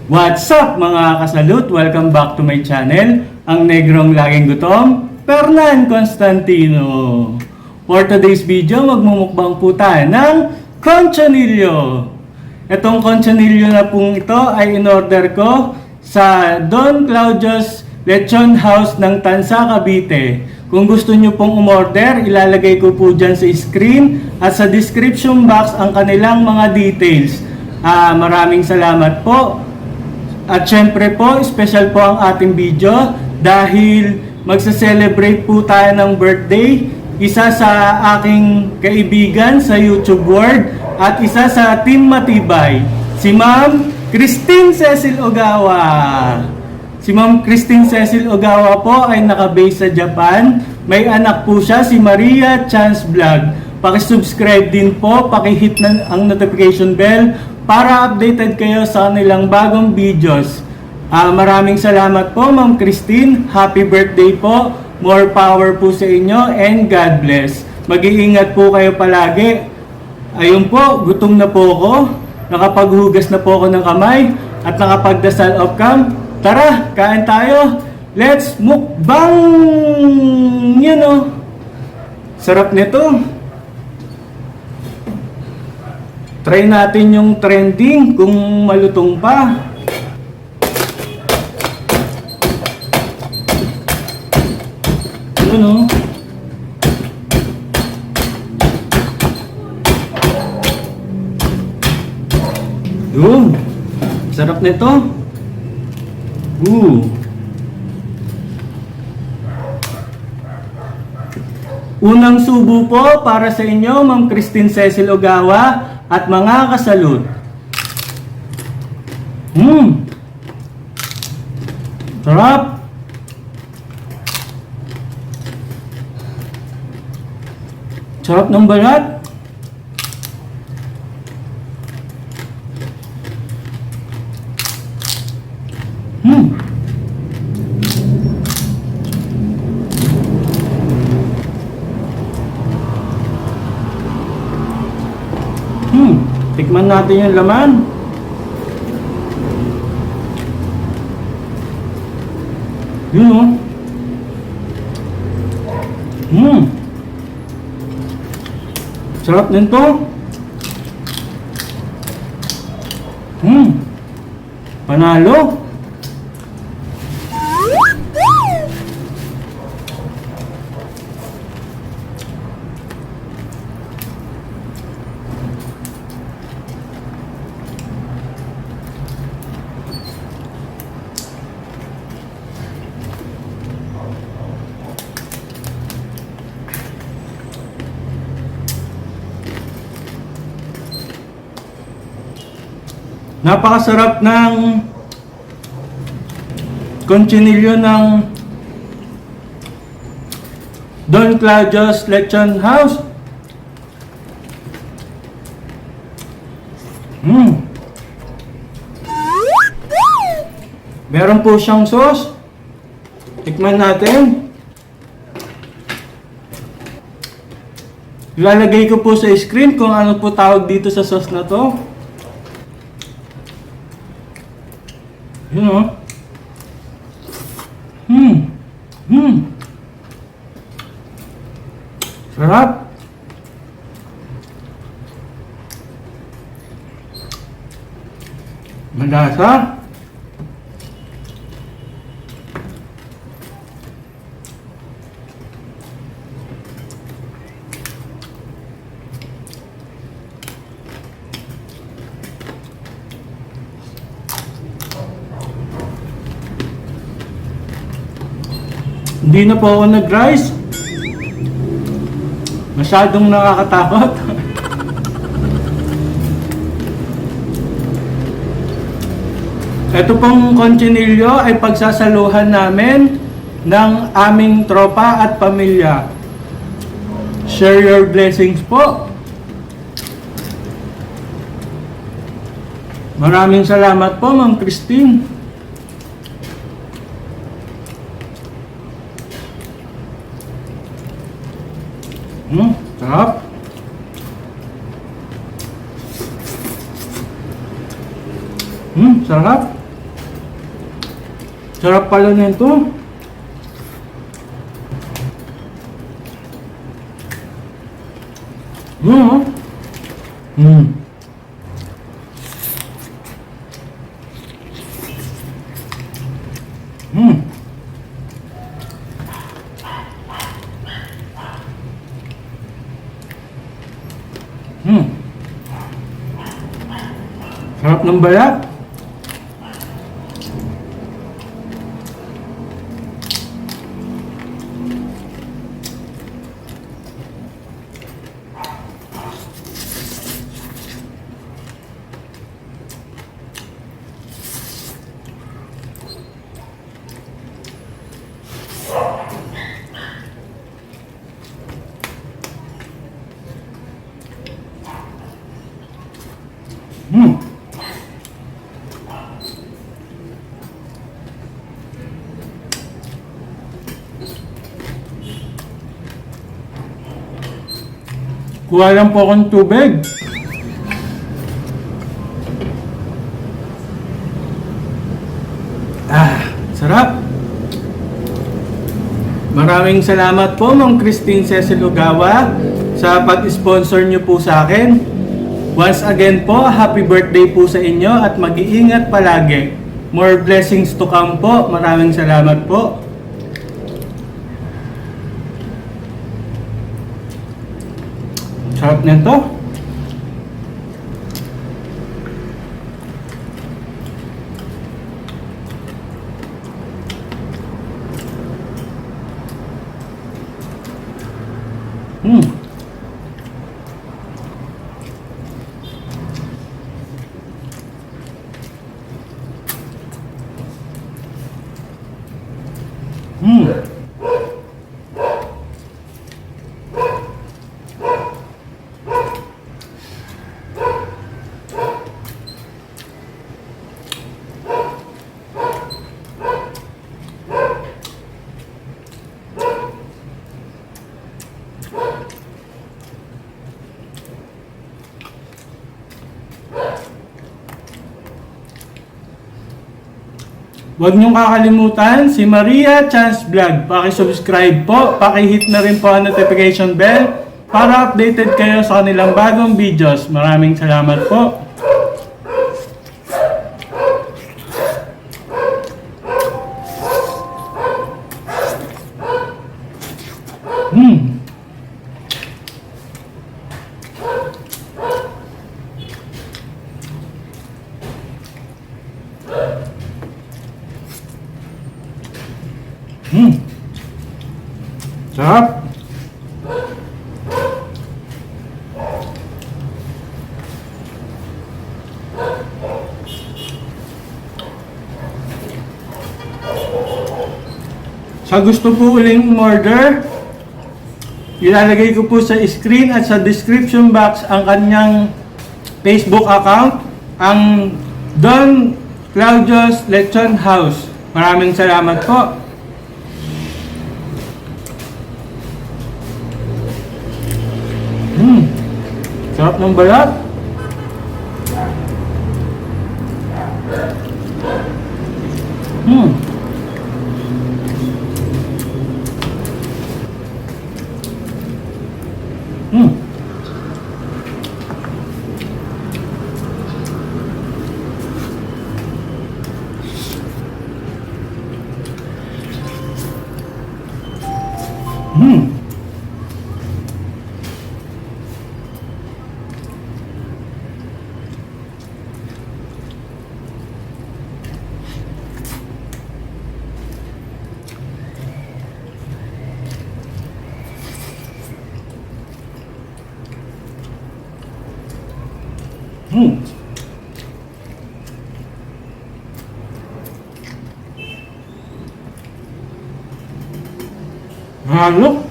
What's up mga kasalut? Welcome back to my channel, ang negrong laging gutom, Fernan Constantino. For today's video, magmumukbang po tayo ng conchonillo. Itong conchonillo na pong ito ay in-order ko sa Don Claudio's Lechon House ng Tansa, Cavite. Kung gusto nyo pong umorder, ilalagay ko po dyan sa screen at sa description box ang kanilang mga details. Maraming salamat po. At syempre po, special po ang ating video dahil magsa-celebrate po tayo ng birthday. Isa sa aking kaibigan sa YouTube world at isa sa Team Matibay, si Ma'am Christine Cecil Ogawa. Si Ma'am Christine Cecil Ogawa po ay nakabase sa Japan. May anak po siya, si Maria Chance Vlog. Paki-subscribe din po, paki-hit na ang notification bell para updated kayo sa kanilang bagong videos. Maraming salamat po Ma'am Christine. Happy birthday po. More power po sa inyo and God bless. Mag-iingat po kayo palagi. Ayun po, gutom na po ako. Nakapaghugas na po ako ng kamay at nakapagdasal off cam. Tara, kain tayo. Let's mukbang! Yan o. Sarap nito. Try natin yung trending kung malutong pa. Ano? Yun. Sarap nito. Unang subo po para sa inyo, Ma'am Christine Cecil Ogawa at mga kasalut. Sarap. Sarap ng balat. Tikman natin yung laman. Yun o. Sarap nito. Panalo. Napakasarap ng conchinillo ng Don Claudio's Lechon House. Meron po siyang sauce. Tikman natin. Ilalagay ko po sa screen kung ano po tawag dito sa sauce na to. Yun o. Sarap. Malasa. Hindi na po ako nag-rice. Masyadong nakakatakot. Ito pong conchinillo ay pagsasaluhan namin ng aming tropa at pamilya. Share your blessings po. Maraming salamat po, Ma'am Christine. Sarap. Sarap. Sarap pala nito. Mm. Sarap ng balat. Kuha lang po akong tubig. Sarap. Maraming salamat po, Ma'am Christine Cecil Ogawa, sa pag-sponsor niyo po sa akin. Once again po, happy birthday po sa inyo at mag-iingat palagi. More blessings to come po. Maraming salamat po. Sarap nito. Huwag niyong kakalimutan si Maria Chance Vlog. Paki-subscribe po, paki-hit na rin po ang notification bell para updated kayo sa kanilang bagong videos. Maraming salamat po. Sarap. Sa gusto po uling umorder, ilalagay ko po sa screen at sa description box ang kanyang Facebook account, ang Don Claudius Lechon House. Maraming salamat po. Sarap ng balat. Hmm. Hmm. Halo.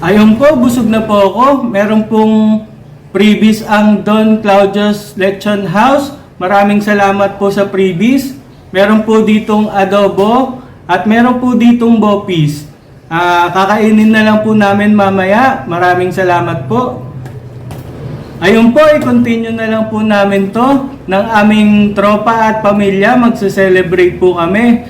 Ayun po, busog na po ako. Meron pong freebies ang Don Claudius Lechon House. Maraming salamat po sa freebies. Meron po ditong adobo at meron po ditong bopis. Kakainin na lang po namin mamaya. Maraming salamat po. Ayun po, i-continue na lang po namin to ng aming tropa at pamilya. Magse-celebrate po kami.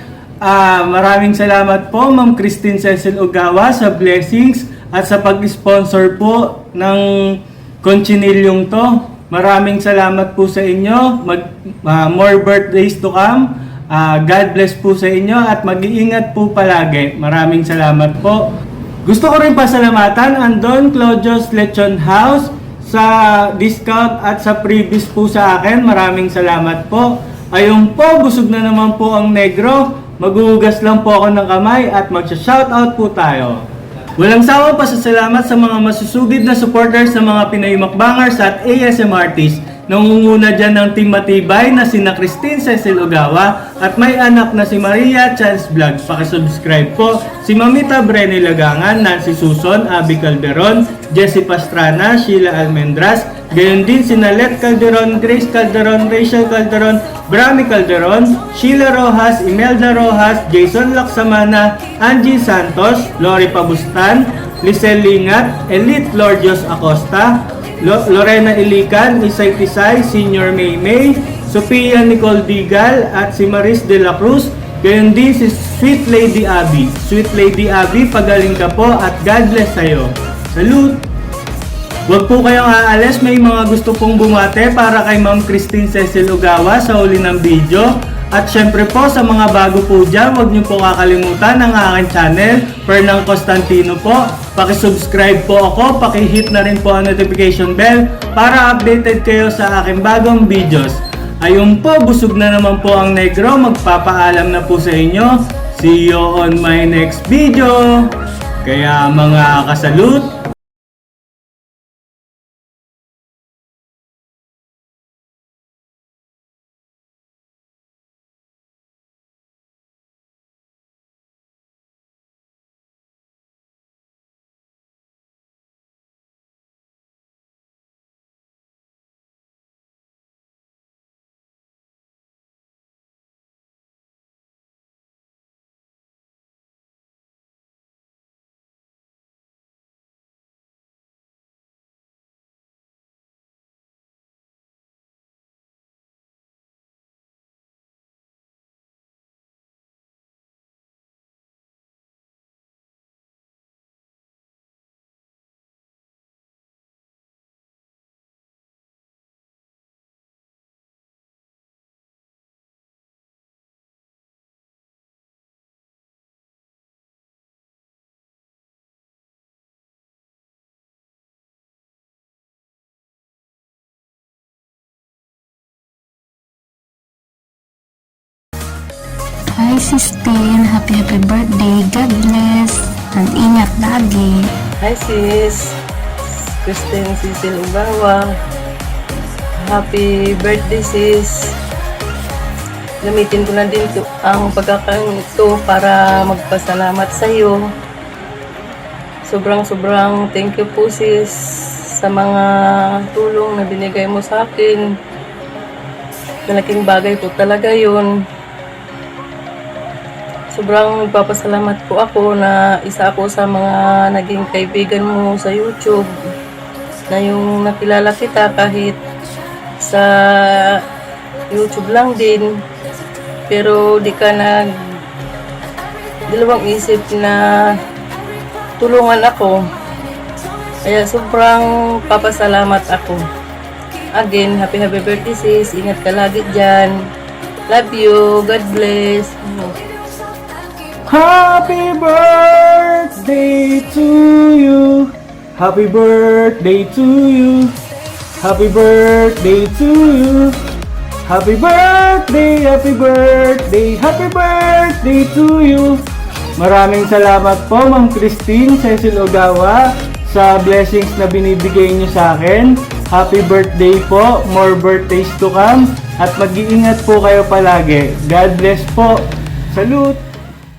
Maraming salamat po Ma'am Christine Cecil Ogawa sa blessings at sa pag-sponsor po ng konchinilyong to. Maraming salamat po sa inyo. More birthdays to come. God bless po sa inyo at mag-iingat po palagi. Maraming salamat po. Gusto ko rin pasalamatan ang Don Claudius Lechon House sa discount at sa freebies po sa akin. Maraming salamat po. Ayun po, busog na naman po ang negro. Maghuhugas lang po ako ng kamay at magsha-shoutout po tayo. Walang sawa pasasalamat sa mga masusugid na supporters ng mga Pinoy Mukbangers at ASM artists. Nangunguna dyan ng team matibay na sina Christine Cecil Ogawa at may anak na si Maria Chance Vlog. Pakisubscribe po si Mamita Brenny Lagangan, Nancy Suson, Abby Calderon, Jessie Pastrana, Sheila Almendras, gayon din si Nalet Calderon, Grace Calderon, Rachel Calderon, Brami Calderon, Sheila Rojas, Imelda Rojas, Jason Laksamana, Angie Santos, Lori Pabustan, Lisel Lingat, Elite Lordios Acosta, Lorena Ilican, Isay Tisay, Senior Maymay, Sophia Nicole Digal at si Maris de la Cruz. Gayon din si Sweet Lady Abby. Sweet Lady Abby, pagaling ka po at God bless sa'yo. Salute! Huwag po kayong aalis, may mga gusto pong bumate para kay Ma'am Christine Cecil Ogawa sa huli ng video. At syempre po sa mga bago po dyan, huwag niyo po kakalimutan ang aking channel, Fernang Constantino po. Pakisubscribe po ako, pakihit na rin po ang notification bell para updated kayo sa aking bagong videos. Ayun po, busog na naman po ang negro, magpapaalam na po sa inyo. See you on my next video. Kaya mga kasalut, Hi Sistine, happy birthday, God bless, and ingat lagi. Hi sis, Christine Cecil Ugawa. Happy birthday sis. Gamitin ko lang din ang pagkakataon ito para magpasalamat sa iyo. Sobrang thank you po sis sa mga tulong na binigay mo sa akin. Malaking bagay po talaga yun. Sobrang papasalamat po ako na isa ako sa mga naging kaibigan mo sa YouTube. Na yung nakilala kita kahit sa YouTube lang din. Pero di ka dalawang isip na tulungan ako. Kaya sobrang papasalamat ako. Again, happy birthday sis. Ingat ka lagi dyan. Love you. God bless. Happy birthday to you. Happy birthday to you. Happy birthday to you. Happy birthday, happy birthday, happy birthday to you. Maraming salamat po Ma'am Christine Cecil Ogawa sa blessings na binibigay niyo sa akin. Happy birthday po, more birthdays to come, at mag-iingat po kayo palagi. God bless po. Salute!